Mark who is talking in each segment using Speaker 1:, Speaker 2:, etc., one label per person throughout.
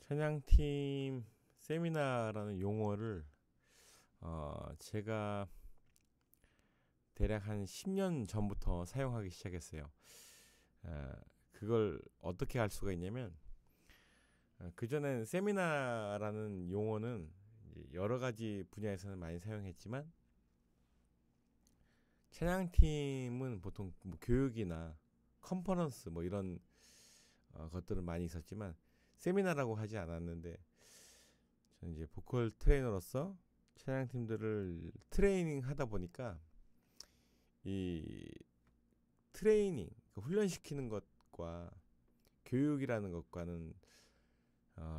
Speaker 1: 찬양팀 세미나라는 용어를 제가 대략 한 10년 전부터 사용하기 시작했어요. 어, 그걸 어떻게 알 수가 있냐면 그전엔 세미나라는 용어는 이제 여러 가지 분야에서는 많이 사용했지만 찬양팀은 보통 뭐 교육이나 컨퍼런스 뭐 이런 것들은 많이 있었지만 세미나라고 하지 않았는데 저는 이제 보컬 트레이너로서 찬양팀들을 트레이닝 하다 보니까 이 트레이닝, 훈련시키는 것과 교육이라는 것과는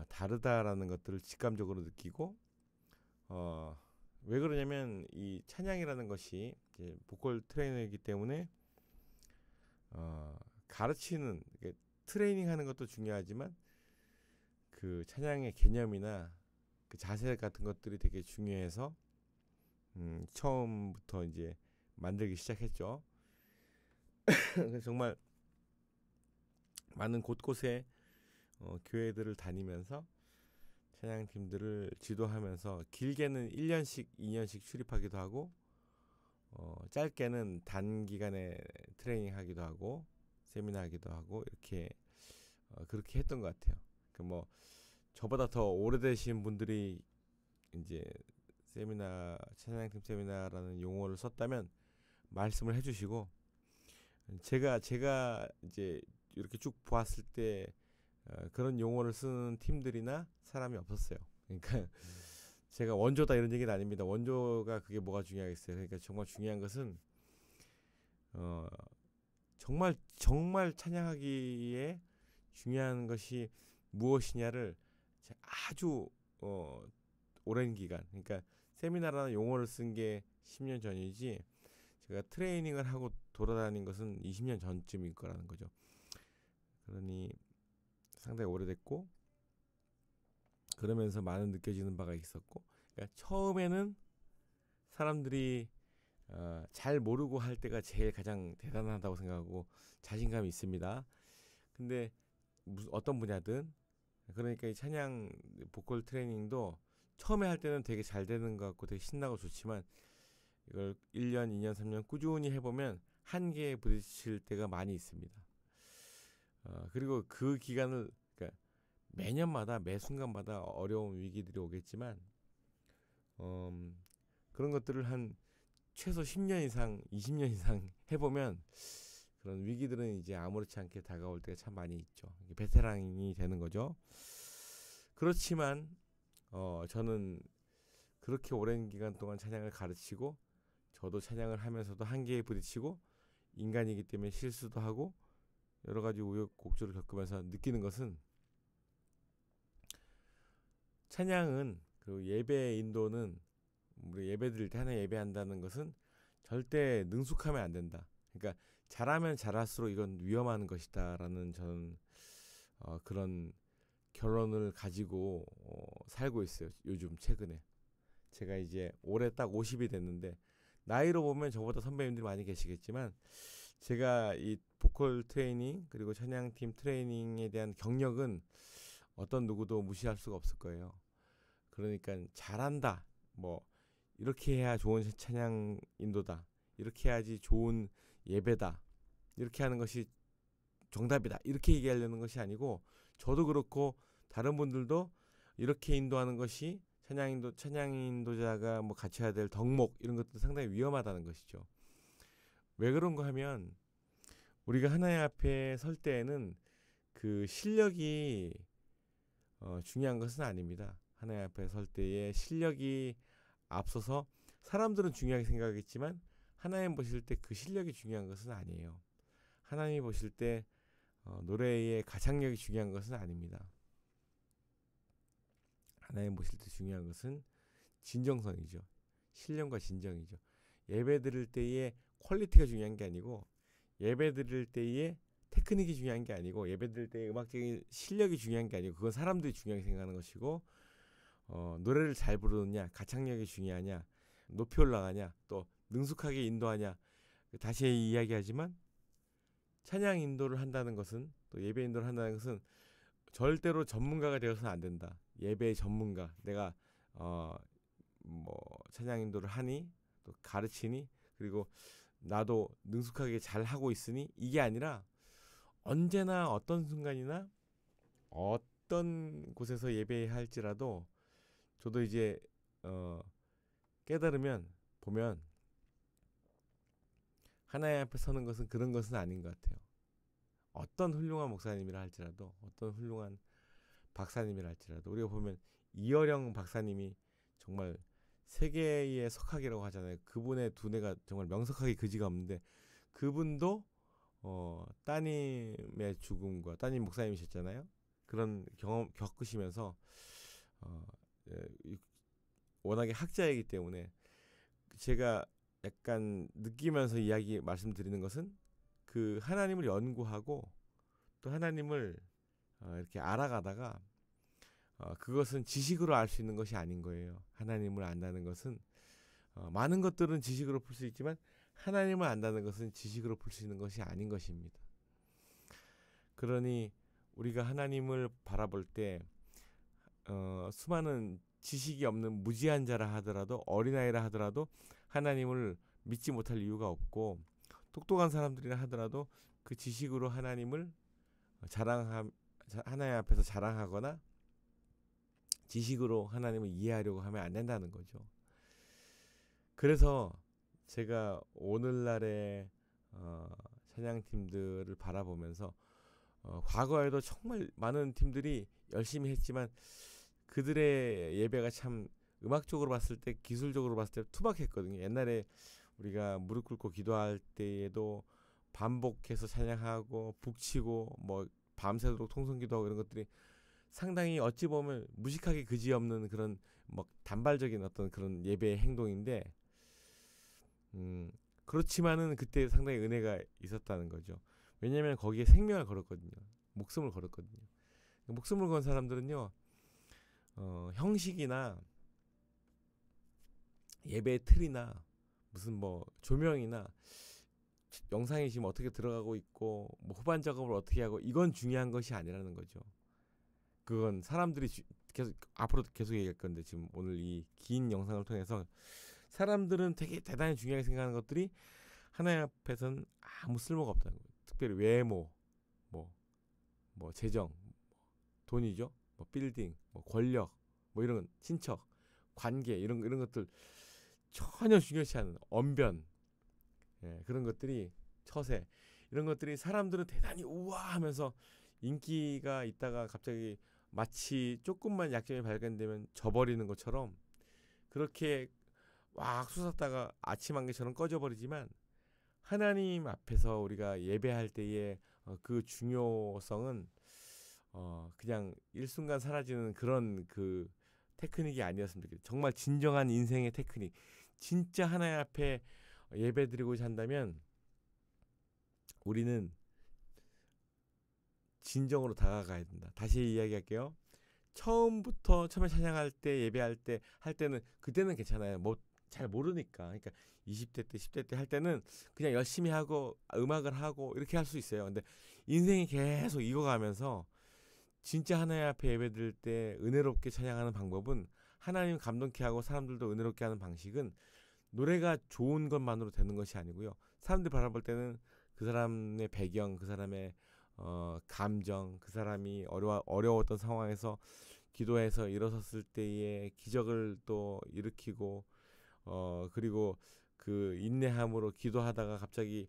Speaker 1: 다르다라는 것들을 직감적으로 느끼고 왜 그러냐면 이 찬양이라는 것이 이제 보컬 트레이너이기 때문에 가르치는 트레이닝 하는 것도 중요하지만 그 찬양의 개념이나 그 자세 같은 것들이 되게 중요해서 처음부터 이제 만들기 시작했죠. 그래서 정말 많은 곳곳에 교회들을 다니면서 찬양팀들을 지도하면서 길게는 1년씩 2년씩 출입하기도 하고 짧게는 단기간에 트레이닝하기도 하고 세미나 하기도 하고 이렇게 그렇게 했던 것 같아요. 그 뭐 저보다 더 오래되신 분들이 이제 세미나 찬양팀 세미나라는 용어를 썼다면 말씀을 해주시고 제가 이제 이렇게 쭉 보았을 때 그런 용어를 쓰는 팀들이나 사람이 없었어요. 그러니까 제가 원조다 이런 얘기는 아닙니다. 원조가 그게 뭐가 중요하겠어요. 그러니까 정말 중요한 것은 정말 찬양하기에 중요한 것이 무엇이냐를 아주 오랜 기간, 그러니까 세미나라는 용어를 쓴 게 10년 전이지 제가 트레이닝을 하고 돌아다닌 것은 20년 전쯤일 거라는 거죠. 그러니 상당히 오래됐고 그러면서 많은 느껴지는 바가 있었고, 그러니까 처음에는 사람들이 잘 모르고 할 때가 제일 가장 대단하다고 생각하고 자신감이 있습니다. 근데 어떤 분야든 그러니까 이 찬양 보컬 트레이닝도 처음에 할 때는 되게 잘 되는 것 같고 되게 신나고 좋지만 이걸 1년, 2년, 3년 꾸준히 해보면 한계에 부딪힐 때가 많이 있습니다. 그리고 그 기간을 그러니까 매년마다 매 순간마다 어려운 위기들이 오겠지만 그런 것들을 한 최소 10년 이상, 20년 이상 해보면 그런 위기들은 이제 아무렇지 않게 다가올 때가 참 많이 있죠. 베테랑이 되는 거죠. 그렇지만 저는 그렇게 오랜 기간 동안 찬양을 가르치고 저도 찬양을 하면서도 한계에 부딪히고 인간이기 때문에 실수도 하고 여러 가지 우여곡절을 겪으면서 느끼는 것은 찬양은 그리고 예배 인도는 우리 예배 드릴 때 하나 예배한다는 것은 절대 능숙하면 안 된다. 그러니까 잘하면 잘할수록 이건 위험한 것이다라는 저는 그런 결론을 가지고 살고 있어요. 요즘 최근에 제가 이제 올해 딱 50이 됐는데 나이로 보면 저보다 선배님들이 많이 계시겠지만 제가 이 보컬 트레이닝 그리고 찬양팀 트레이닝에 대한 경력은 어떤 누구도 무시할 수가 없을 거예요. 그러니까 잘한다 뭐 이렇게 해야 좋은 찬양 인도다 이렇게 해야지 좋은 예배다 이렇게 하는 것이 정답이다 이렇게 얘기하려는 것이 아니고 저도 그렇고 다른 분들도 이렇게 인도하는 것이 찬양 인도자가 뭐 갖춰야 될 덕목 이런 것도 상당히 위험하다는 것이죠. 왜 그런가 하면 우리가 하나님 앞에 설 때에는 그 실력이 중요한 것은 아닙니다. 하나님 앞에 설 때의 실력이 앞서서 사람들은 중요하게 생각하겠지만 하나님 보실 때 그 실력이 중요한 것은 아니에요. 하나님이 보실 때 노래의 가창력이 중요한 것은 아닙니다. 하나님 보실 때 중요한 것은 진정성이죠. 신령과 진정이죠. 예배 드릴 때의 퀄리티가 중요한 게 아니고 예배 드릴 때의 테크닉이 중요한 게 아니고 예배 드릴 때의 음악적인 실력이 중요한 게 아니고 그건 사람들이 중요하게 생각하는 것이고 노래를 잘 부르느냐 가창력이 중요하냐 높이 올라가냐 또 능숙하게 인도하냐 다시 이야기하지만 찬양 인도를 한다는 것은 또 예배 인도를 한다는 것은 절대로 전문가가 되어서는 안 된다. 예배의 전문가. 내가 뭐 찬양 인도를 하니 또 가르치니 그리고 나도 능숙하게 잘 하고 있으니 이게 아니라 언제나 어떤 순간이나 어떤 곳에서 예배할지라도 저도 이제 깨달으면 보면 하나님 앞에 서는 것은 그런 것은 아닌 것 같아요. 어떤 훌륭한 목사님이라 할지라도 어떤 훌륭한 박사님이라 할지라도 우리가 보면 이어령 박사님이 정말 세계의 석학이라고 하잖아요. 그분의 두뇌가 정말 명석하게 그지가 없는데 그분도 따님의 죽음과 따님 목사님이셨잖아요. 그런 경험 겪으시면서 워낙에 학자이기 때문에 제가 약간 느끼면서 이야기 말씀드리는 것은 그 하나님을 연구하고 또 하나님을 이렇게 알아가다가 그것은 지식으로 알 수 있는 것이 아닌 거예요. 하나님을 안다는 것은 많은 것들은 지식으로 풀 수 있지만 하나님을 안다는 것은 지식으로 풀 수 있는 것이 아닌 것입니다. 그러니 우리가 하나님을 바라볼 때 수많은 지식이 없는 무지한 자라 하더라도 어린아이라 하더라도 하나님을 믿지 못할 이유가 없고 똑똑한 사람들이라 하더라도 그 지식으로 하나님을 하나님 앞에서 자랑하거나 지식으로 하나님을 이해하려고 하면 안 된다는 거죠. 그래서 제가 오늘날의 찬양팀들을 바라보면서 과거에도 정말 많은 팀들이 열심히 했지만 그들의 예배가 참 음악적으로 봤을 때 기술적으로 봤을 때 투박했거든요. 옛날에 우리가 무릎 꿇고 기도할 때에도 반복해서 찬양하고 북치고 뭐 밤새도록 통성기도하고 이런 것들이 상당히 어찌 보면 무식하게 그지없는 그런 뭐 단발적인 어떤 그런 예배의 행동인데 그렇지만은 그때 상당히 은혜가 있었다는 거죠. 왜냐하면 거기에 생명을 걸었거든요. 목숨을 걸었거든요. 목숨을 건 사람들은요 형식이나 예배 틀이나 무슨 뭐 조명이나 영상이 지금 어떻게 들어가고 있고 뭐 후반 작업을 어떻게 하고 이건 중요한 것이 아니라는 거죠. 그건 사람들이 계속 앞으로도 계속 얘기할 건데 지금 오늘 이 긴 영상을 통해서 사람들은 되게 대단히 중요하게 생각하는 것들이 하나님 앞에서는 아무 쓸모가 없다는 거예요. 특별히 외모, 뭐 재정, 돈이죠, 뭐 빌딩, 뭐 권력, 뭐 이런 친척, 관계 이런 것들 전혀 중요치 않은 언변, 그런 것들이 처세 이런 것들이 사람들은 대단히 우아하면서 인기가 있다가 갑자기 마치 조금만 약점이 발견되면 져버리는 것처럼 그렇게 막 솟았다가 아침 안개처럼 꺼져버리지만 하나님 앞에서 우리가 예배할 때의 그 중요성은 그냥 일순간 사라지는 그런 그 테크닉이 아니었으면 좋겠어요. 정말 진정한 인생의 테크닉. 진짜 하나님 앞에 예배드리고자 한다면 우리는 진정으로 다가가야 된다. 다시 이야기할게요. 처음에 찬양할 때 예배할 때 할 때는 그때는 괜찮아요. 뭐 잘 모르니까. 그러니까 20대 때 10대 때 할 때는 그냥 열심히 하고 음악을 하고 이렇게 할 수 있어요. 근데 인생이 계속 익어가면서 진짜 하나님 앞에 예배드릴 때 은혜롭게 찬양하는 방법은 하나님 감동케 하고 사람들도 은혜롭게 하는 방식은 노래가 좋은 것만으로 되는 것이 아니고요. 사람들이 바라볼 때는 그 사람의 배경, 그 사람의 감정, 그 사람이 어려웠던 상황에서 기도해서 일어섰을 때의 기적을 또 일으키고 그리고 그 인내함으로 기도하다가 갑자기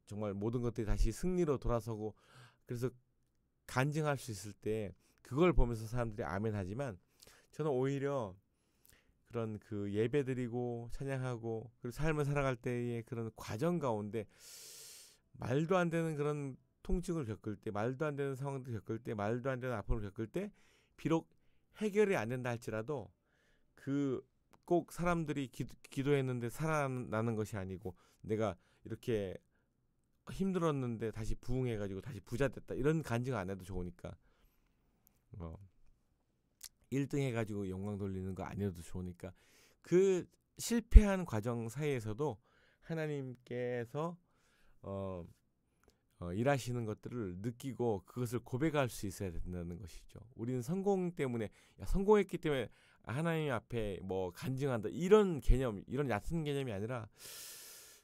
Speaker 1: 정말 모든 것들이 다시 승리로 돌아서고 그래서 간증할 수 있을 때 그걸 보면서 사람들이 아멘 하지만 저는 오히려 그런 그 예배드리고 찬양하고 그리고 삶을 살아갈 때의 그런 과정 가운데 말도 안 되는 그런 통증을 겪을 때 말도 안 되는 상황들 겪을 때 말도 안 되는 아픔을 겪을 때 비록 해결이 안 된다 할지라도 그 꼭 사람들이 기도했는데 살아나는 것이 아니고 내가 이렇게 힘들었는데 다시 부흥해가지고 다시 부자 됐다 이런 간증 안 해도 좋으니까 1등 해가지고 영광 돌리는 거 아니어도 좋으니까 그 실패한 과정 사이에서도 하나님께서 일하시는 것들을 느끼고 그것을 고백할 수 있어야 된다는 것이죠. 우리는 성공 때문에 성공했기 때문에 하나님 앞에 뭐 간증한다 이런 개념, 이런 얕은 개념이 아니라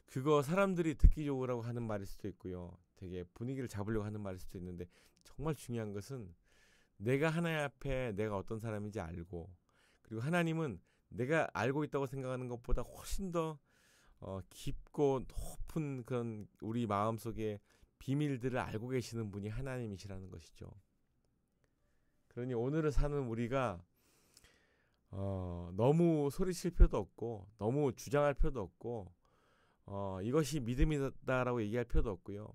Speaker 1: 그거 사람들이 듣기 좋으라고 하는 말일 수도 있고요. 되게 분위기를 잡으려고 하는 말일 수도 있는데 정말 중요한 것은 내가 하나님 앞에 내가 어떤 사람인지 알고, 그리고 하나님은 내가 알고 있다고 생각하는 것보다 훨씬 더 깊고 높은 그런 우리 마음속에 비밀들을 알고 계시는 분이 하나님이시라는 것이죠. 그러니 오늘을 사는 우리가 너무 소리칠 필요도 없고 너무 주장할 필요도 없고 이것이 믿음이다라고 얘기할 필요도 없고요.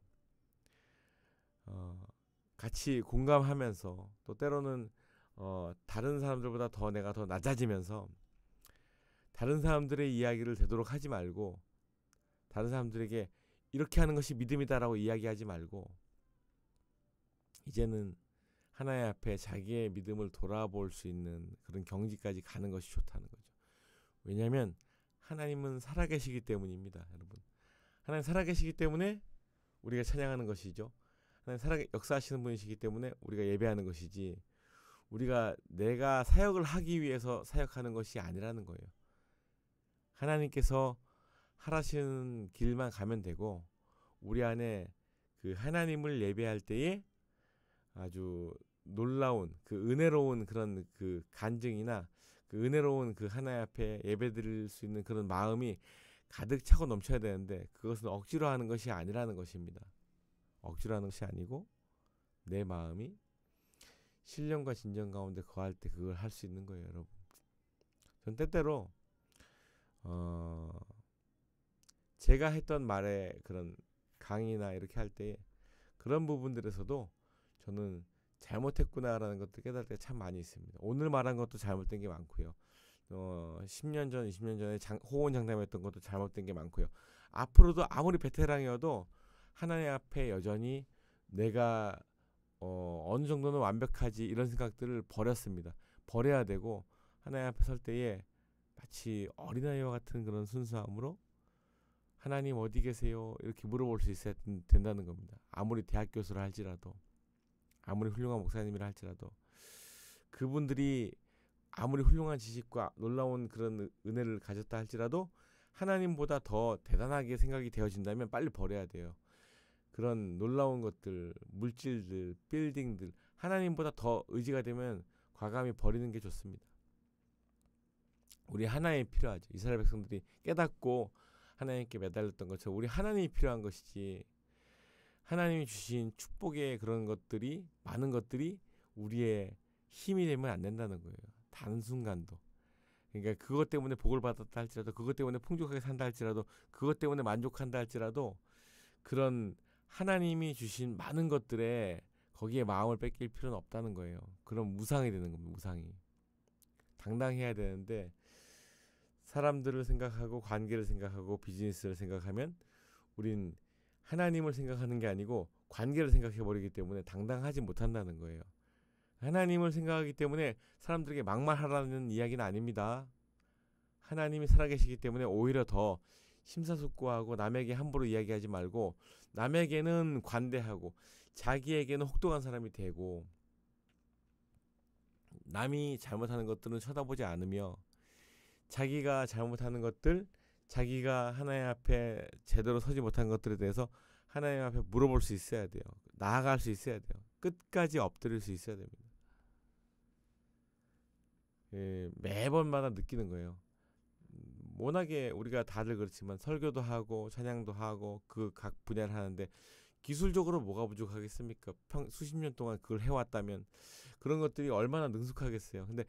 Speaker 1: 같이 공감하면서 또 때로는 다른 사람들보다 더 내가 더 낮아지면서 다른 사람들의 이야기를 되도록 하지 말고, 다른 사람들에게 이렇게 하는 것이 믿음이다라고 이야기하지 말고, 이제는 하나님 앞에 자기의 믿음을 돌아볼 수 있는 그런 경지까지 가는 것이 좋다는 거죠. 왜냐하면 하나님은 살아계시기 때문입니다, 여러분. 하나님 살아계시기 때문에 우리가 찬양하는 것이죠. 하나님 역사하시는 분이시기 때문에 우리가 예배하는 것이지, 우리가 내가 사역을 하기 위해서 사역하는 것이 아니라는 거예요. 하나님께서 하라시는 길만 가면 되고, 우리 안에 그 하나님을 예배할 때에 아주 놀라운 그 은혜로운 그런 그 간증이나 그 은혜로운 그 하나님 앞에 예배드릴 수 있는 그런 마음이 가득 차고 넘쳐야 되는데, 그것은 억지로 하는 것이 아니라는 것입니다. 억지로 하는 것이 아니고 내 마음이 신령과 진정 가운데 거할 때 그걸 할 수 있는 거예요, 여러분. 전 때때로 제가 했던 말에 그런 강의나 이렇게 할 때 그런 부분들에서도 저는 잘못했구나라는 것도 깨달을 때 참 많이 있습니다. 오늘 말한 것도 잘못된 게 많고요. 10년 전, 20년 전에 호언장담했던 것도 잘못된 게 많고요. 앞으로도 아무리 베테랑이어도 하나님 앞에 여전히 내가 어느 정도는 완벽하지 이런 생각들을 버렸습니다. 버려야 되고 하나님 앞에 설 때에 마치 어린아이와 같은 그런 순수함으로 하나님 어디 계세요? 이렇게 물어볼 수 있어야 된다는 겁니다. 아무리 대학 교수를 할지라도, 아무리 훌륭한 목사님이라 할지라도, 그분들이 아무리 훌륭한 지식과 놀라운 그런 은혜를 가졌다 할지라도 하나님보다 더 대단하게 생각이 되어진다면 빨리 버려야 돼요. 그런 놀라운 것들, 물질들, 빌딩들, 하나님보다 더 의지가 되면 과감히 버리는 게 좋습니다. 우리 하나님이 필요하죠. 이스라엘 백성들이 깨닫고 하나님께 매달렸던 것처럼 우리 하나님이 필요한 것이지, 하나님이 주신 축복의 그런 것들이, 많은 것들이 우리의 힘이 되면 안 된다는 거예요. 단순간도. 그러니까 그것 때문에 복을 받았다 할지라도, 그것 때문에 풍족하게 산다 할지라도, 그것 때문에 만족한다 할지라도, 그런 하나님이 주신 많은 것들에 거기에 마음을 뺏길 필요는 없다는 거예요. 그럼 무상이 되는 겁니다. 무상이. 당당해야 되는데 사람들을 생각하고 관계를 생각하고 비즈니스를 생각하면 우린 하나님을 생각하는 게 아니고 관계를 생각해버리기 때문에 당당하지 못한다는 거예요. 하나님을 생각하기 때문에 사람들에게 막말하라는 이야기는 아닙니다. 하나님이 살아계시기 때문에 오히려 더 심사숙고하고 남에게 함부로 이야기하지 말고 남에게는 관대하고 자기에게는 혹독한 사람이 되고, 남이 잘못하는 것들은 쳐다보지 않으며 자기가 잘못하는 것들, 자기가 하나님 앞에 제대로 서지 못한 것들에 대해서 하나님 앞에 물어볼 수 있어야 돼요. 나아갈 수 있어야 돼요. 끝까지 엎드릴 수 있어야 됩니다. 매번마다 느끼는 거예요. 워낙에 우리가 다들 그렇지만 설교도 하고 찬양도 하고 그 각 분야를 하는데 기술적으로 뭐가 부족하겠습니까? 수십 년 동안 그걸 해왔다면 그런 것들이 얼마나 능숙하겠어요. 근데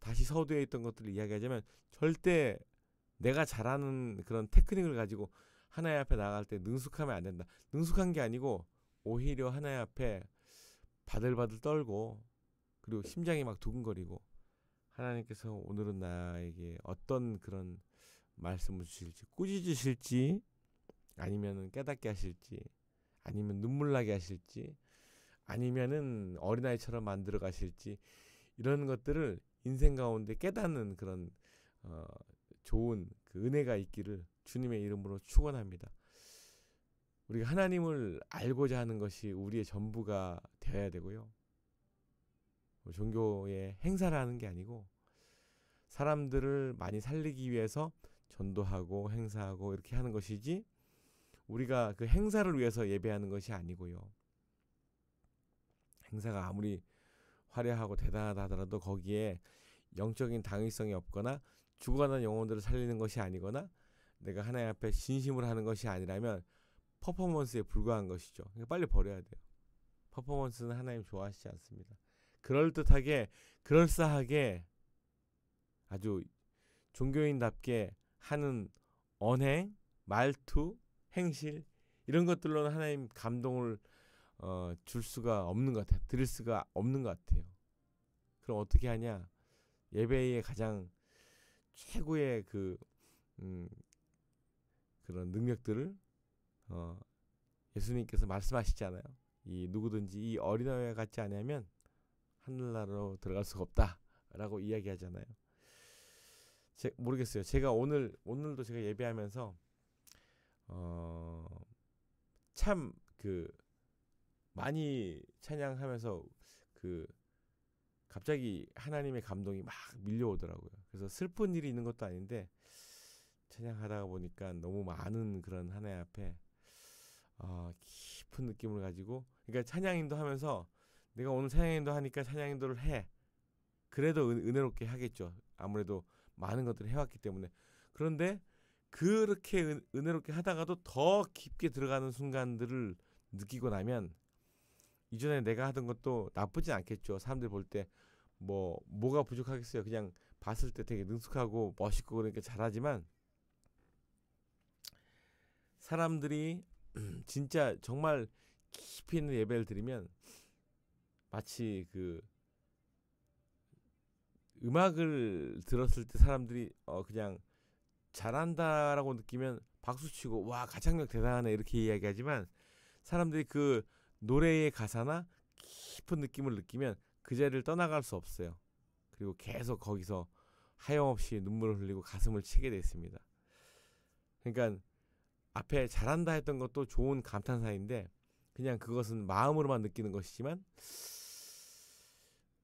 Speaker 1: 다시 서두에 있던 것들을 이야기하자면 절대 내가 잘하는 그런 테크닉을 가지고 하나님 앞에 나갈 때 능숙하면 안 된다. 능숙한 게 아니고 오히려 하나님 앞에 바들바들 떨고, 그리고 심장이 막 두근거리고, 하나님께서 오늘은 나에게 어떤 그런 말씀을 주실지, 꾸짖으실지, 아니면은 깨닫게 하실지, 아니면 눈물 나게 하실지, 아니면은 어린아이처럼 만들어 가실지, 이런 것들을 인생 가운데 깨닫는 그런 좋은 그 은혜가 있기를 주님의 이름으로 축원합니다. 우리가 하나님을 알고자 하는 것이 우리의 전부가 되어야 되고요. 종교의 행사를 하는 게 아니고 사람들을 많이 살리기 위해서 전도하고 행사하고 이렇게 하는 것이지 우리가 그 행사를 위해서 예배하는 것이 아니고요. 행사가 아무리 화려하고 대단하다 하더라도 거기에 영적인 당위성이 없거나 죽어가는 영혼들을 살리는 것이 아니거나 내가 하나님 앞에 진심으로 하는 것이 아니라면 퍼포먼스에 불과한 것이죠. 그러니까 빨리 버려야 돼요. 퍼포먼스는 하나님 좋아하시지 않습니다. 그럴듯하게 그럴싸하게 아주 종교인답게 하는 언행, 말투, 행실 이런 것들로는 하나님 감동을 줄 수가 없는 것 같아요. 드릴 수가 없는 것 같아요. 그럼 어떻게 하냐? 예배의 가장 최고의 그런 능력들을 예수님께서 말씀하시잖아요. 이 누구든지 이 어린아이와 같지 않으면 하늘나라로 들어갈 수가 없다라고 이야기하잖아요. 모르겠어요. 제가 오늘도 제가 예배하면서 참 많이 찬양하면서 갑자기 하나님의 감동이 막 밀려오더라고요. 그래서 슬픈 일이 있는 것도 아닌데 찬양하다가 보니까 너무 많은 그런 하나님 앞에 깊은 느낌을 가지고, 그러니까 찬양인도 하면서 내가 오늘 찬양인도 하니까 찬양인도를 해. 그래도 은혜롭게 하겠죠. 아무래도 많은 것들을 해왔기 때문에. 그런데 그렇게 은혜롭게 하다가도 더 깊게 들어가는 순간들을 느끼고 나면 이전에 내가 하던 것도 나쁘진 않겠죠. 사람들 볼 때 뭐가 부족하겠어요. 그냥 봤을 때 되게 능숙하고 멋있고 그러니까 잘하지만 사람들이 진짜 정말 깊이 있는 예배를 드리면 마치 음악을 들었을 때 사람들이 그냥 잘한다라고 느끼면 박수치고 와 가창력 대단하네 이렇게 이야기하지만 사람들이 그 노래의 가사나 깊은 느낌을 느끼면 그 자리를 떠나갈 수 없어요. 그리고 계속 거기서 하염없이 눈물을 흘리고 가슴을 치게 됐습니다. 그러니까 앞에 잘한다 했던 것도 좋은 감탄사인데 그냥 그것은 마음으로만 느끼는 것이지만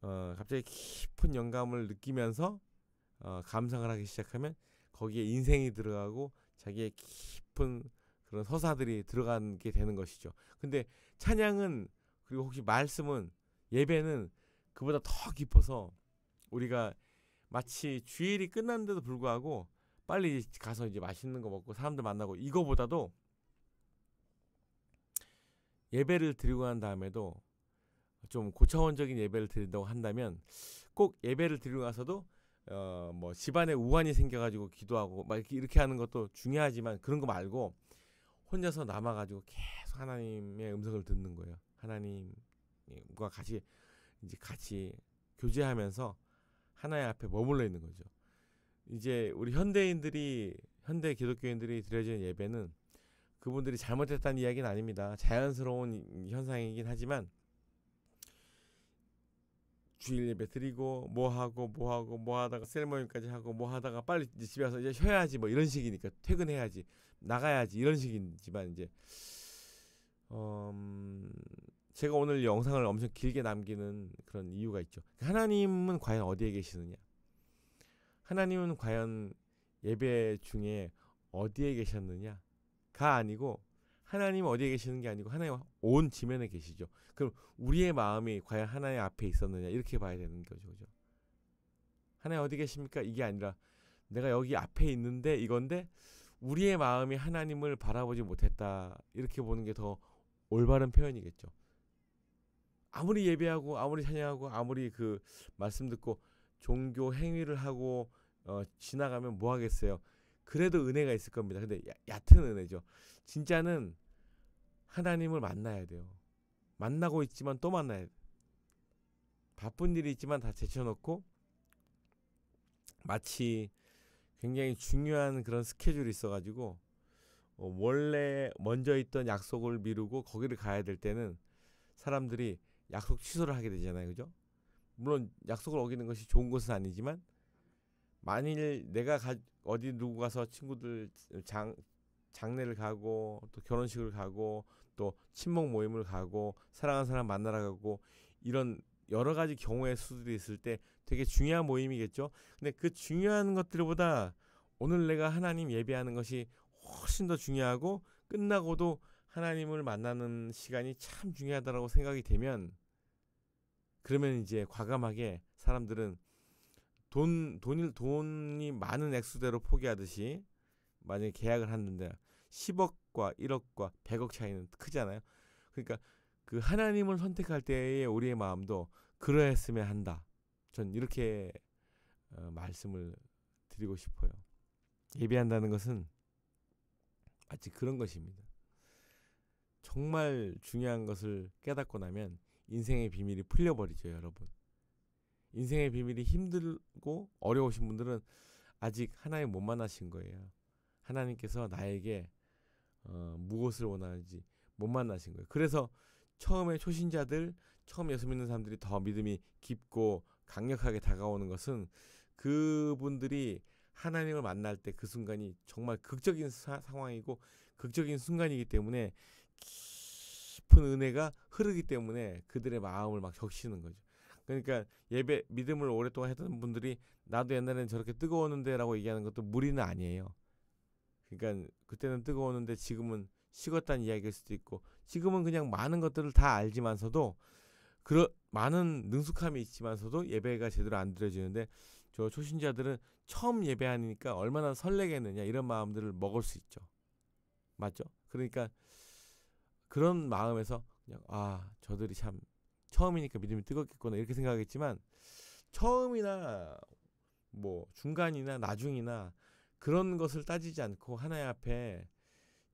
Speaker 1: 갑자기 깊은 영감을 느끼면서 감상을 하기 시작하면 거기에 인생이 들어가고 자기의 깊은 그런 서사들이 들어가게 되는 것이죠. 근데 찬양은 그리고 혹시 말씀은 예배는 그보다 더 깊어서 우리가 마치 주일이 끝났는데도 불구하고 빨리 가서 이제 맛있는 거 먹고 사람들 만나고 이거보다도 예배를 드리고 난 다음에도 좀 고차원적인 예배를 드린다고 한다면 꼭 예배를 드리고 나서도 집안에 우환이 생겨가지고 기도하고 막 이렇게 하는 것도 중요하지만 그런 거 말고 혼자서 남아가지고 계속 하나님의 음성을 듣는 거예요. 하나님과 같이 교제하면서 하나님 앞에 머물러 있는 거죠. 이제 우리 현대 기독교인들이 드려지는 예배는 그분들이 잘못했다는 이야기는 아닙니다. 자연스러운 현상이긴 하지만 주일 예배 드리고 뭐 하다가 셀모임까지 하고 뭐 하다가 빨리 이제 집에 와서 이제 쉬어야지 뭐 이런 식이니까 퇴근해야지 나가야지 이런 식이지만 이제 제가 오늘 영상을 엄청 길게 남기는 그런 이유가 있죠. 하나님은 과연 어디에 계시느냐? 하나님은 과연 예배 중에 어디에 계셨느냐가 아니고 하나님은 어디에 계시는 게 아니고 하나님 온 지면에 계시죠. 그럼 우리의 마음이 과연 하나님 앞에 있었느냐 이렇게 봐야 되는 거죠. 그죠? 하나님 어디 계십니까? 이게 아니라 내가 여기 앞에 있는데 이건데 우리의 마음이 하나님을 바라보지 못했다 이렇게 보는 게 더 올바른 표현이겠죠. 아무리 예배하고 아무리 찬양하고 아무리 그 말씀 듣고 종교 행위를 하고 지나가면 뭐 하겠어요. 그래도 은혜가 있을 겁니다. 근데 얕은 은혜죠. 진짜는 하나님을 만나야 돼요. 만나고 있지만 또 만나야 돼요. 바쁜 일이 있지만 다 제쳐놓고 마치 굉장히 중요한 그런 스케줄이 있어가지고 원래 먼저 있던 약속을 미루고 거기를 가야 될 때는 사람들이 약속 취소를 하게 되잖아요. 그죠? 물론 약속을 어기는 것이 좋은 것은 아니지만 만일 내가 어디 누구 가서 친구들 장례를 가고 또 결혼식을 가고 또 친목 모임을 가고 사랑하는 사람 만나러 가고 이런 여러 가지 경우의 수들이 있을 때 되게 중요한 모임이겠죠. 근데 그 중요한 것들보다 오늘 내가 하나님 예배하는 것이 훨씬 더 중요하고 끝나고도 하나님을 만나는 시간이 참 중요하다고 생각이 되면 그러면 이제 과감하게 사람들은 돈이 많은 액수대로 포기하듯이 만약에 계약을 하는데 10억과 1억과 100억 차이는 크잖아요. 그러니까 그 하나님을 선택할 때의 우리의 마음도 그러했으면 한다. 전 이렇게 말씀을 드리고 싶어요. 예배한다는 것은 마치 그런 것입니다. 정말 중요한 것을 깨닫고 나면 인생의 비밀이 풀려버리죠, 여러분. 인생의 비밀이 힘들고 어려우신 분들은 아직 하나님 못 만나신 거예요. 하나님께서 나에게 무엇을 원하는지 못 만나신 거예요. 그래서 처음에 초신자들, 처음 예수 믿는 사람들이 더 믿음이 깊고 강력하게 다가오는 것은 그분들이 하나님을 만날 때 그 순간이 정말 극적인 상황이고 극적인 순간이기 때문에 깊은 은혜가 흐르기 때문에 그들의 마음을 막 적시는 거죠. 그러니까 예배 믿음을 오랫동안 했던 분들이 나도 옛날에는 저렇게 뜨거웠는데 라고 얘기하는 것도 무리는 아니에요. 그러니까 그때는 뜨거웠는데 지금은 식었다는 이야기일 수도 있고 지금은 그냥 많은 것들을 다 알지만서도 많은 능숙함이 있지만서도 예배가 제대로 안 드려지는데 저 초신자들은 처음 예배하니까 얼마나 설레겠느냐 이런 마음들을 먹을 수 있죠. 맞죠? 그러니까 그런 마음에서 그냥 저들이 참 처음이니까 믿음이 뜨겁겠구나 이렇게 생각하겠지만 처음이나 뭐 중간이나 나중이나 그런 것을 따지지 않고 하나님 앞에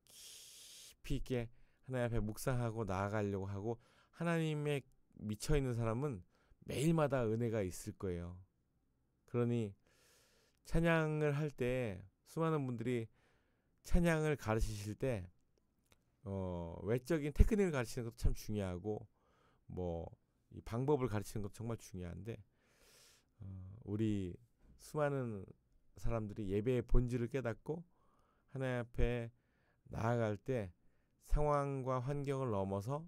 Speaker 1: 깊이 있게 하나님 앞에 묵상하고 나아가려고 하고 하나님에 미쳐있는 사람은 매일마다 은혜가 있을 거예요. 그러니 찬양을 할 때 수많은 분들이 찬양을 가르치실 때 외적인 테크닉을 가르치는 것도 참 중요하고 이 방법을 가르치는 것도 정말 중요한데 우리 수많은 사람들이 예배의 본질을 깨닫고 하나님 앞에 나아갈 때 상황과 환경을 넘어서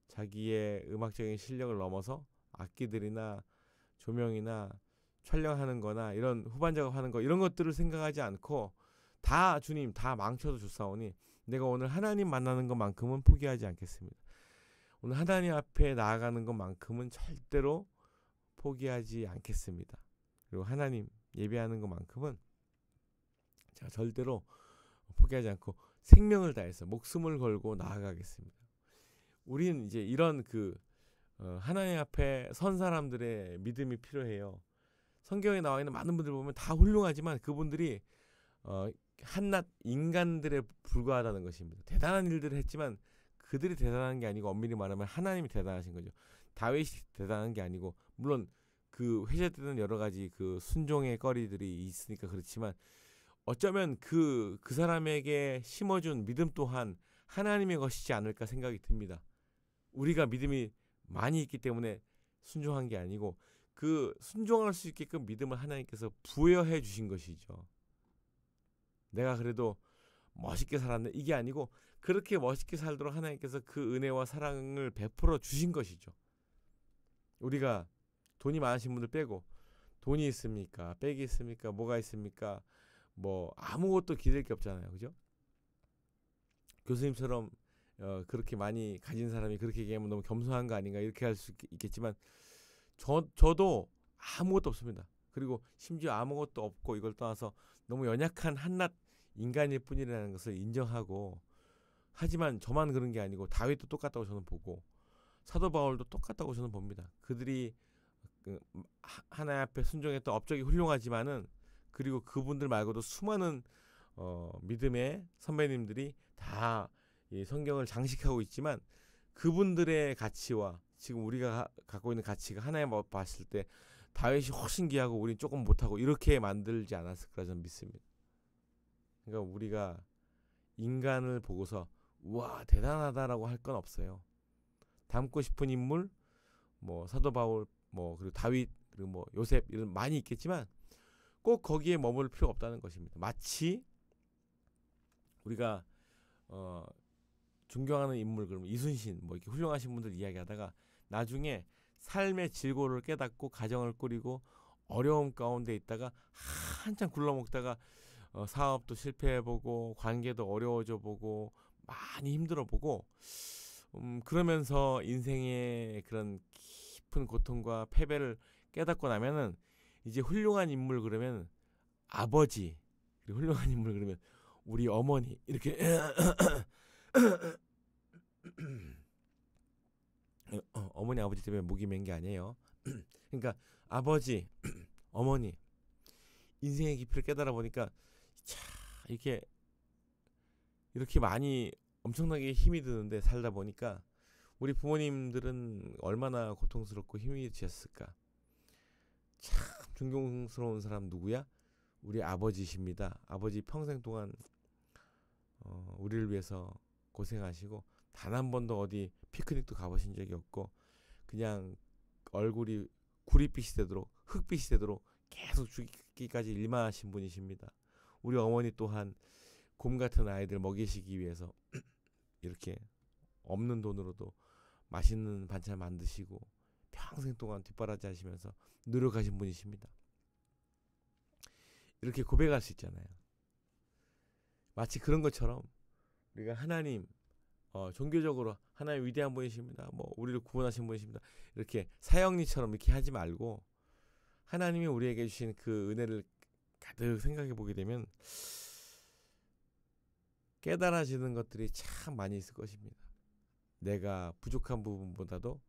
Speaker 1: 자기의 음악적인 실력을 넘어서 악기들이나 조명이나 촬영하는 거나 이런 후반 작업하는 거 이런 것들을 생각하지 않고 다 주님 다 망쳐도 좋사오니 내가 오늘 하나님 만나는 것만큼은 포기하지 않겠습니다. 오늘 하나님 앞에 나아가는 것만큼은 절대로 포기하지 않겠습니다. 그리고 하나님 예배하는 것만큼은 제가 절대로 포기하지 않고 생명을 다해서 목숨을 걸고 나아가겠습니다. 우리는 이제 이런 하나님 앞에 선 사람들의 믿음이 필요해요. 성경에 나와 있는 많은 분들 보면 다 훌륭하지만 그분들이 한낱 인간들에 불과하다는 것입니다. 대단한 일들을 했지만 그들이 대단한 게 아니고 엄밀히 말하면 하나님이 대단하신 거죠. 다윗이 대단한 게 아니고 물론 그 회자되는 여러 가지 그 순종의 거리들이 있으니까 그렇지만 어쩌면 그 사람에게 심어준 믿음 또한 하나님의 것이지 않을까 생각이 듭니다. 우리가 믿음이 많이 있기 때문에 순종한 게 아니고 그 순종할 수 있게끔 믿음을 하나님께서 부여해 주신 것이죠. 내가 그래도 멋있게 살았네 이게 아니고 그렇게 멋있게 살도록 하나님께서 그 은혜와 사랑을 베풀어 주신 것이죠. 우리가 돈이 많으신 분들 빼고 돈이 있습니까? 빽이 있습니까? 뭐가 있습니까? 아무것도 기댈 게 없잖아요. 그죠? 교수님처럼 그렇게 많이 가진 사람이 그렇게 얘기하면 너무 겸손한 거 아닌가 이렇게 할 수 있겠지만 저도 아무것도 없습니다. 그리고 심지어 아무것도 없고 이걸 떠나서 너무 연약한 한낱 인간일 뿐이라는 것을 인정하고 하지만 저만 그런 게 아니고 다윗도 똑같다고 저는 보고 사도 바울도 똑같다고 저는 봅니다. 그들이 하나님 앞에 순종했던 업적이 훌륭하지만은 그리고 그분들 말고도 수많은 믿음의 선배님들이 다 이 성경을 장식하고 있지만 그분들의 가치와 지금 우리가 갖고 있는 가치가 하나님 봤을 때 다윗이 훨씬 귀하고 우린 조금 못하고 이렇게 만들지 않았을까 저는 믿습니다. 그러니까 우리가 인간을 보고서 우와 대단하다라고 할 건 없어요. 닮고 싶은 인물 사도 바울 그리고 다윗 그리고 요셉 이런 많이 있겠지만 꼭 거기에 머물 필요 없다는 것입니다. 마치 우리가 존경하는 인물 그러면 이순신 뭐 이렇게 훌륭하신 분들 이야기하다가 나중에 삶의 질고를 깨닫고 가정을 꾸리고 어려움 가운데 있다가 한참 굴러먹다가 사업도 실패해보고 관계도 어려워져 보고 많이 힘들어보고 그러면서 인생의 그런 깊은 고통과 패배를 깨닫고 나면은 이제 훌륭한 인물 그러면 아버지, 그리고 훌륭한 인물 그러면 우리 어머니 이렇게 어머니 아버지 때문에 목이 맨 게 아니에요. 그러니까 아버지, 어머니 인생의 깊이를 깨달아 보니까 차 이렇게 이렇게 많이 엄청나게 힘이 드는데 살다 보니까 우리 부모님들은 얼마나 고통스럽고 힘이 드셨을까. 참 존경스러운 사람 누구야? 우리 아버지십니다. 아버지 평생 동안 우리를 위해서 고생하시고 단 한 번도 어디 피크닉도 가보신 적이 없고 그냥 얼굴이 구릿빛이 되도록 흙빛이 되도록 계속 죽기까지 일만 하신 분이십니다. 우리 어머니 또한 곰 같은 아이들 먹이시기 위해서 이렇게 없는 돈으로도 맛있는 반찬 만드시고 평생 동안 뒷바라지 하시면서 노력하신 분이십니다. 이렇게 고백할 수 있잖아요. 마치 그런 것처럼 우리가 하나님 종교적으로 하나님 위대한 분이십니다. 뭐 우리를 구원하신 분이십니다. 이렇게 사형리처럼 이렇게 하지 말고 하나님이 우리에게 주신 그 은혜를 가득 생각해 보게 되면 깨달아지는 것들이 참 많이 있을 것입니다. 내가 부족한 부분보다도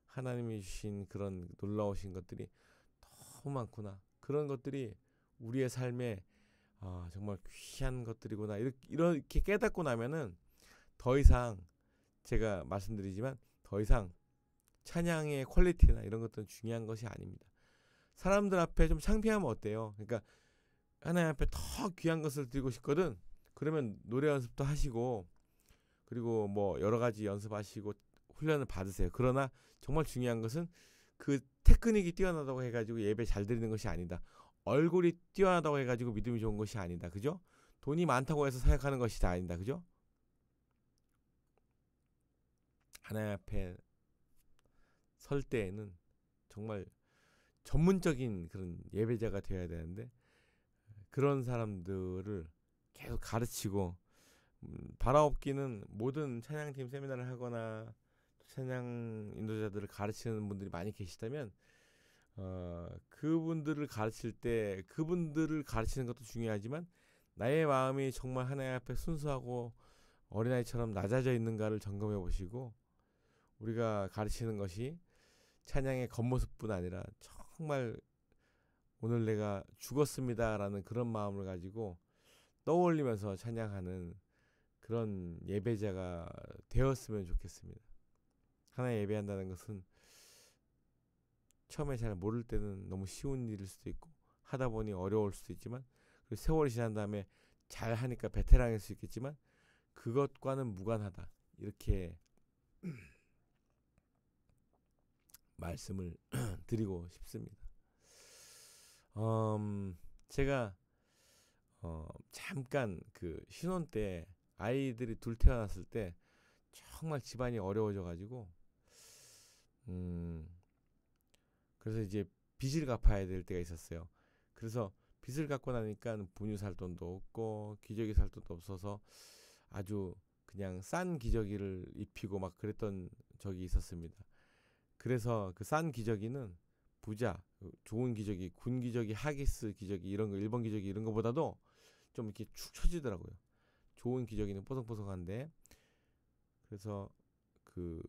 Speaker 1: 하나님이 주신 그런 놀라우신 것들이 너무 많구나. 그런 것들이 우리의 삶에 정말 귀한 것들이구나. 이렇게 깨닫고 나면은 더 이상 제가 말씀드리지만 더 이상 찬양의 퀄리티나 이런 것들은 중요한 것이 아닙니다. 사람들 앞에 좀 창피하면 어때요? 그러니까 하나님 앞에 더 귀한 것을 드리고 싶거든. 그러면 노래 연습도 하시고 그리고 뭐 여러 가지 연습하시고 훈련을 받으세요. 그러나 정말 중요한 것은 그 테크닉이 뛰어나다고 해가지고 예배 잘 드리는 것이 아니다. 얼굴이 뛰어나다고 해가지고 믿음이 좋은 것이 아니다. 그죠? 돈이 많다고 해서 사역하는 것이 다 아니다. 그죠? 하나님 앞에 설 때에는 정말 전문적인 그런 예배자가 되어야 되는데 그런 사람들을 계속 가르치고 바라옵기는 모든 찬양팀 세미나를 하거나 찬양 인도자들을 가르치는 분들이 많이 계시다면 그분들을 가르칠 때 그분들을 가르치는 것도 중요하지만 나의 마음이 정말 하나님 앞에 순수하고 어린아이처럼 낮아져 있는가를 점검해 보시고 우리가 가르치는 것이 찬양의 겉모습뿐 아니라 정말 오늘 내가 죽었습니다라는 그런 마음을 가지고 떠올리면서 찬양하는 그런 예배자가 되었으면 좋겠습니다. 하나님 예배한다는 것은 처음에 잘 모를 때는 너무 쉬운 일일 수도 있고 하다 보니 어려울 수도 있지만 그리고 세월이 지난 다음에 잘 하니까 베테랑일 수 있겠지만 그것과는 무관하다. 이렇게 말씀을 드리고 싶습니다. 제가 잠깐 그 신혼 때 아이들이 둘 태어났을 때 정말 집안이 어려워져 가지고 그래서 이제 빚을 갚아야 될 때가 있었어요. 그래서 빚을 갚고 나니까 분유 살 돈도 없고 기저귀 살 돈도 없어서 아주 그냥 싼 기저귀를 입히고 막 그랬던 적이 있었습니다. 그래서 그 싼 기저귀는 부자, 좋은 기저귀, 군 기저귀, 하기스 기저귀 이런 거 일본 기저귀 이런 거보다도 좀 이렇게 축 처지더라고요. 좋은 기저귀는 뽀송뽀송한데 그래서 그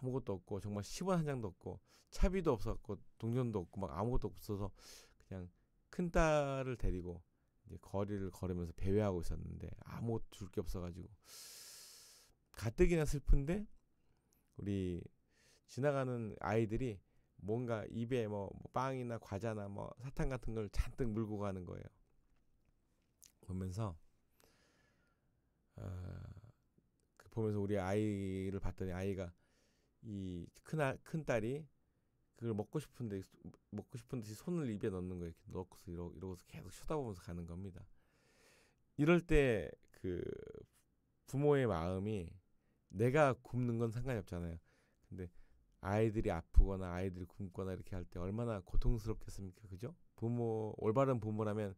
Speaker 1: 아무것도 없고 정말 10원 한 장도 없고 차비도 없었고 동전도 없고 막 아무것도 없어서 그냥 큰 딸을 데리고 이제 거리를 걸으면서 배회하고 있었는데 아무것도 줄 게 없어가지고 가뜩이나 슬픈데 우리 지나가는 아이들이 뭔가 입에 뭐 빵이나 과자나 뭐 사탕 같은 걸 잔뜩 물고 가는 거예요. 보면서 보면서 우리 아이를 봤더니 아이가 이 큰 딸이 그걸 먹고 싶은 듯이 손을 입에 넣는 거예요. 이렇게 넣고서 이러고서 계속 쳐다보면서 가는 겁니다. 이럴 때 그 부모의 마음이 내가 굶는 건 상관이 없잖아요. 근데 아이들이 아프거나 아이들이 굶거나 이렇게 할 때 얼마나 고통스럽겠습니까? 그죠? 올바른 부모라면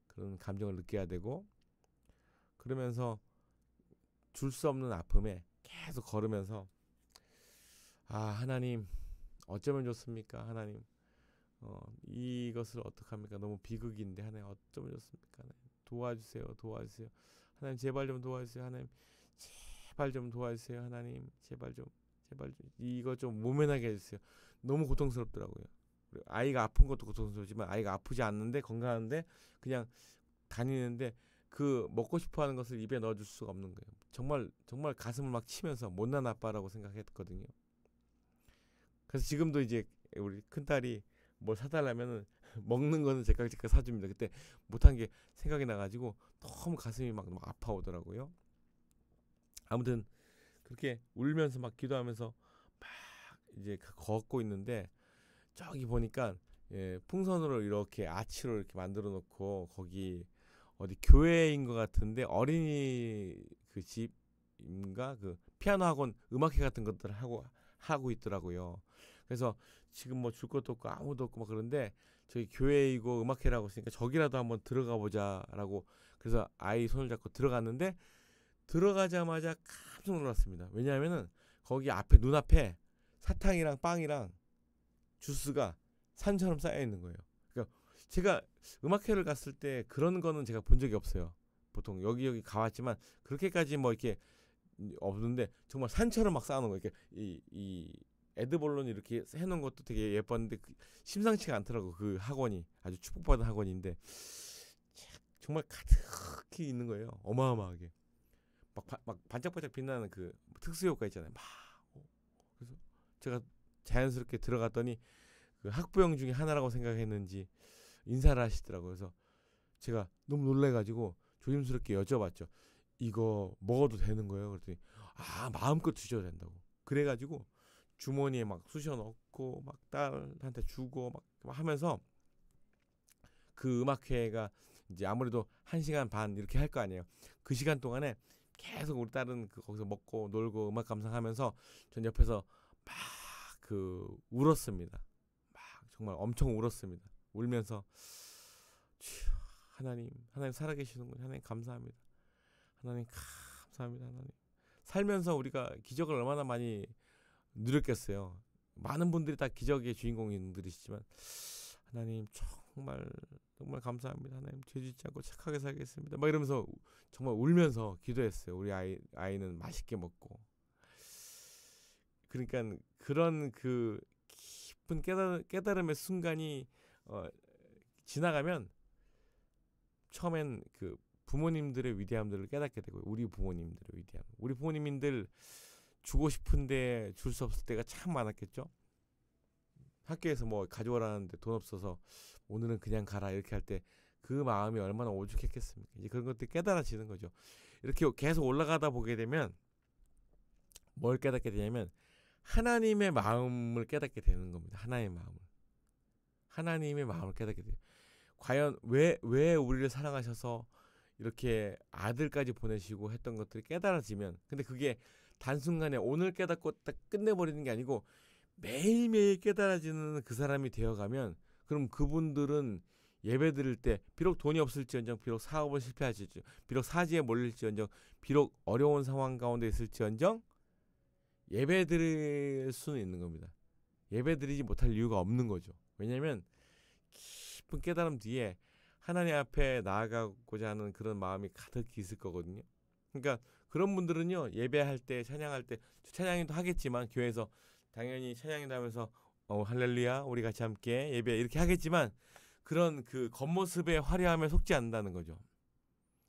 Speaker 1: 그런 감정을 느껴야 되고, 그러면서 줄 수 없는 아픔에 계속 걸으면서, 아, 하나님, 어쩌면 좋습니까? 하나님, 이것을 어떡합니까? 너무 비극인데, 하나님, 어쩌면 좋습니까? 하나님, 도와주세요, 도와주세요. 하나님, 제발 좀 도와주세요. 하나님, 제발 좀 도와주세요. 하나님, 제발 좀, 제발 좀, 이거 좀 모면하게 해주세요. 너무 고통스럽더라고요. 아이가 아픈 것도 고통스럽지만, 아이가 아프지 않는데, 건강한데, 그냥 다니는데, 그 먹고 싶어하는 것을 입에 넣어줄 수가 없는 거예요. 정말 정말 가슴을 막 치면서 못난 아빠라고 생각했거든요. 그래서 지금도 이제 우리 큰 딸이 뭘 사달라면은 먹는 거는 제깍 사줍니다. 그때 못한 게 생각이 나가지고 너무 가슴이 막 아파오더라고요. 아무튼 그렇게 울면서 막 기도하면서 막 이제 걷고 있는데, 저기 보니까 풍선으로 이렇게 아치로 이렇게 만들어 놓고, 거기 어디 교회인 것 같은데 어린이 그 집인가, 그 피아노 학원 음악회 같은 것들을 하고 있더라고요. 그래서 지금 뭐 줄 것도 없고 아무도 없고 막 그런데, 저기 교회이고 음악회라고 했으니까 저기라도 한번 들어가 보자라고, 그래서 아이 손을 잡고 들어갔는데, 들어가자마자 깜짝 놀랐습니다. 왜냐하면은 거기 앞에, 눈앞에 사탕이랑 빵이랑 주스가 산처럼 쌓여 있는 거예요. 그러니까 제가 음악회를 갔을 때 그런 거는 제가 본 적이 없어요. 보통 여기 가봤지만 그렇게까지 뭐 이렇게 없는데, 정말 산처럼 막 쌓아놓은 거예요. 이렇게 이 에드벌론이 이렇게 해놓은 것도 되게 예뻤는데, 심상치가 않더라고. 그 학원이 아주 축복받은 학원인데 정말 가득히 있는 거예요. 어마어마하게 막 반짝반짝 빛나는 그 특수효과 있잖아요. 막. 그래서 제가 자연스럽게 들어갔더니 그 학부형 중에 하나라고 생각했는지 인사를 하시더라고요. 그래서 제가 너무 놀래가지고 조심스럽게 여쭤봤죠. 이거 먹어도 되는 거예요? 그랬더니 마음껏 드셔도 된다고. 그래가지고 주머니에 막 쑤셔 넣고 막 딸한테 주고 막 하면서, 그 음악회가 이제 아무래도 1시간 반 이렇게 할 거 아니에요. 그 시간 동안에 계속 우리 딸은 거기서 먹고 놀고 음악 감상하면서 전 옆에서 막 울었습니다. 막 정말 엄청 울었습니다. 울면서 하나님 살아계시는군. 하나님 감사합니다. 하나님 감사합니다. 하나님, 살면서 우리가 기적을 얼마나 많이 누렸겠어요. 많은 분들이 다 기적의 주인공들이시지만, 하나님 정말 정말 감사합니다. 하나님, 죄짓지 않고 착하게 살겠습니다. 막 이러면서 정말 울면서 기도했어요. 우리 아이는 맛있게 먹고. 그러니까 그런 그 깊은 깨달음의 순간이 지나가면 처음엔 그 부모님들의 위대함들을 깨닫게 되고요. 우리 부모님들의 위대함. 우리 부모님들 주고 싶은데 줄 수 없을 때가 참 많았겠죠. 학교에서 뭐 가져오라는데 돈 없어서 오늘은 그냥 가라 이렇게 할 때 그 마음이 얼마나 오죽했겠습니까. 이제 그런 것들이 깨달아지는 거죠. 이렇게 계속 올라가다 보게 되면 뭘 깨닫게 되냐면, 하나님의 마음을 깨닫게 되는 겁니다. 하나님의 마음을 깨닫게 돼요. 과연 왜 우리를 사랑하셔서 이렇게 아들까지 보내시고 했던 것들이 깨달아지면, 근데 그게 단순간에 오늘 깨닫고 딱 끝내버리는 게 아니고 매일매일 깨달아지는 그 사람이 되어가면, 그럼 그분들은 예배 드릴 때 비록 돈이 없을지언정, 비록 사업을 실패하실지, 비록 사지에 몰릴지언정, 비록 어려운 상황 가운데 있을지언정 예배 드릴 수는 있는 겁니다. 예배 드리지 못할 이유가 없는 거죠. 왜냐하면 깊은 깨달음 뒤에 하나님 앞에 나아가고자 하는 그런 마음이 가득히 있을 거거든요. 그러니까 그런 분들은요, 예배할 때, 찬양할 때, 찬양도 하겠지만 교회에서 당연히 찬양도 하면서 할렐루야 우리 같이 함께 예배 이렇게 하겠지만, 그런 그 겉모습의 화려함에 속지 않는다는 거죠.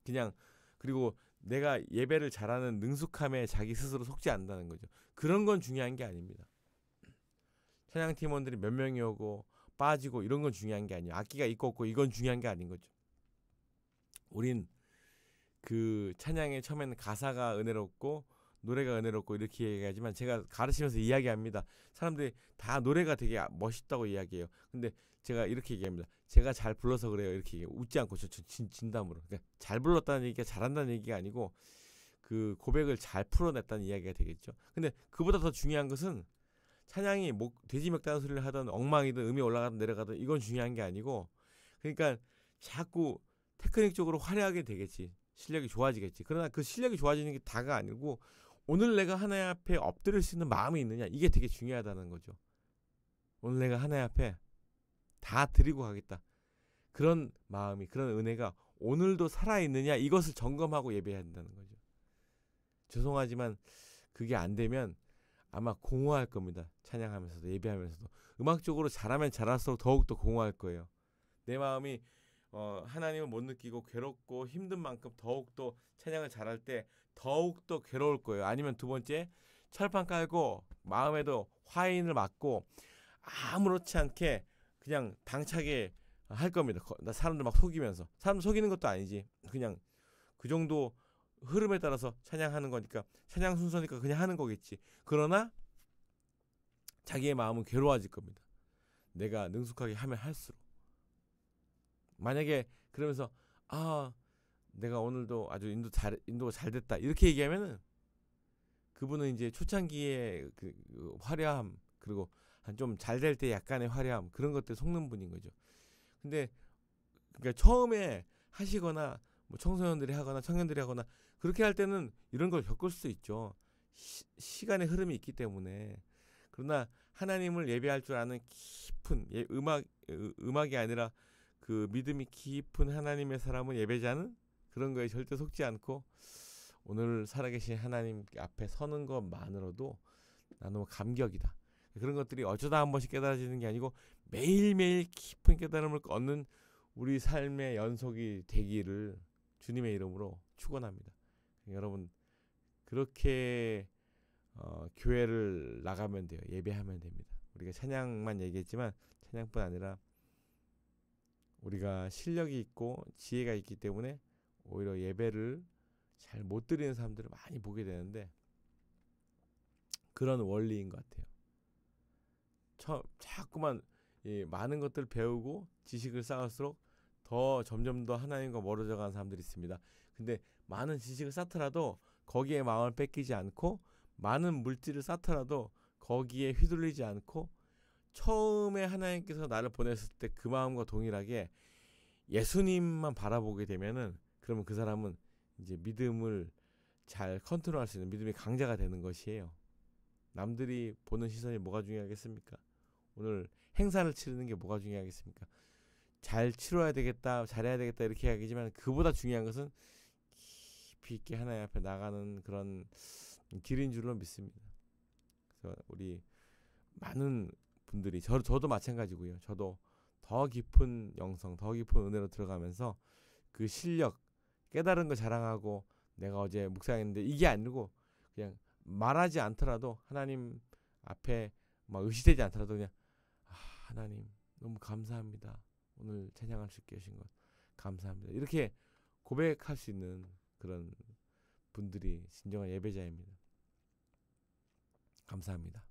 Speaker 1: 그냥, 그리고 내가 예배를 잘하는 능숙함에 자기 스스로 속지 않는다는 거죠. 그런 건 중요한 게 아닙니다. 찬양 팀원들이 몇 명이 오고 빠지고 이런 건 중요한 게 아니에요. 악기가 있고 없고 이건 중요한 게 아닌 거죠. 우린 그 찬양의 처음에는 가사가 은혜롭고 노래가 은혜롭고 이렇게 얘기하지만, 제가 가르치면서 이야기합니다. 사람들이 다 노래가 되게 멋있다고 이야기해요. 근데 제가 이렇게 얘기합니다. 제가 잘 불러서 그래요. 이렇게 얘기해요. 웃지 않고 진담으로. 그러니까 잘 불렀다는 얘기가 잘한다는 얘기가 아니고, 그 고백을 잘 풀어냈다는 이야기가 되겠죠. 근데 그보다 더 중요한 것은 찬양이 돼지 멱다는 소리를 하던 엉망이든 음이 올라가든 내려가든 이건 중요한 게 아니고, 그러니까 자꾸 테크닉적으로 화려하게 되겠지. 실력이 좋아지겠지. 그러나 그 실력이 좋아지는 게 다가 아니고 오늘 내가 하나님 앞에 엎드릴 수 있는 마음이 있느냐, 이게 되게 중요하다는 거죠. 오늘 내가 하나님 앞에 다 드리고 가겠다. 그런 마음이, 그런 은혜가 오늘도 살아있느냐, 이것을 점검하고 예배해야 한다는 거죠. 죄송하지만 그게 안 되면 아마 공허할 겁니다. 찬양하면서도 예배하면서도. 음악적으로 잘하면 잘할수록 더욱더 공허할 거예요. 내 마음이 하나님을 못 느끼고 괴롭고 힘든 만큼 더욱더 찬양을 잘할 때 더욱더 괴로울 거예요. 아니면 두 번째, 철판 깔고 마음에도 화인을 맞고 아무렇지 않게 그냥 당차게 할 겁니다. 사람들 막 속이면서. 사람 속이는 것도 아니지. 그냥 그 정도 흐름에 따라서 찬양하는 거니까, 찬양 순서니까 그냥 하는 거겠지. 그러나 자기의 마음은 괴로워질 겁니다. 내가 능숙하게 하면 할수록. 만약에 그러면서 내가 오늘도 아주 인도가 잘 됐다 이렇게 얘기하면은 그분은 이제 초창기의 그 화려함, 그리고 한 좀 잘 될 때 약간의 화려함, 그런 것들 속는 분인 거죠. 근데 그러니까 처음에 하시거나 뭐 청소년들이 하거나 청년들이 하거나 그렇게 할 때는 이런 걸 겪을 수 있죠. 시간의 흐름이 있기 때문에. 그러나 하나님을 예배할 줄 아는 깊은 음악이 아니라 그 믿음이 깊은 하나님의 사람은 예배자는 그런 거에 절대 속지 않고 오늘 살아계신 하나님 앞에 서는 것만으로도 나 너무 감격이다. 그런 것들이 어쩌다 한 번씩 깨달아지는 게 아니고 매일매일 깊은 깨달음을 얻는 우리 삶의 연속이 되기를 주님의 이름으로 축원합니다. 여러분 그렇게 교회를 나가면 돼요. 예배하면 됩니다. 우리가 찬양만 얘기했지만 찬양뿐 아니라 우리가 실력이 있고 지혜가 있기 때문에 오히려 예배를 잘 못 드리는 사람들을 많이 보게 되는데, 그런 원리인 것 같아요. 자꾸만 많은 것들 배우고 지식을 쌓을수록 더 점점 더 하나님과 멀어져 가는 사람들이 있습니다. 근데 많은 지식을 쌓더라도 거기에 마음을 뺏기지 않고, 많은 물질을 쌓더라도 거기에 휘둘리지 않고, 처음에 하나님께서 나를 보냈을 때 그 마음과 동일하게 예수님만 바라보게 되면은, 그러면 그 사람은 이제 믿음을 잘 컨트롤할 수 있는 믿음의 강자가 되는 것이에요. 남들이 보는 시선이 뭐가 중요하겠습니까? 오늘 행사를 치르는 게 뭐가 중요하겠습니까? 잘 치러야 되겠다, 잘해야 되겠다 이렇게 이야기지만 그보다 중요한 것은 깊이 있게 하나님 앞에 나가는 그런 길인 줄로 믿습니다. 그래서 우리 많은 분들이 저도 마찬가지고요. 저도 더 깊은 영성, 더 깊은 은혜로 들어가면서 그 실력, 깨달은 거 자랑하고 내가 어제 묵상했는데 이게 아니고, 그냥 말하지 않더라도 하나님 앞에 막 의시되지 않더라도 그냥 하나님 너무 감사합니다. 오늘 찬양할 수 있게 해주신 것 감사합니다. 이렇게 고백할 수 있는 그런 분들이 진정한 예배자입니다. 감사합니다.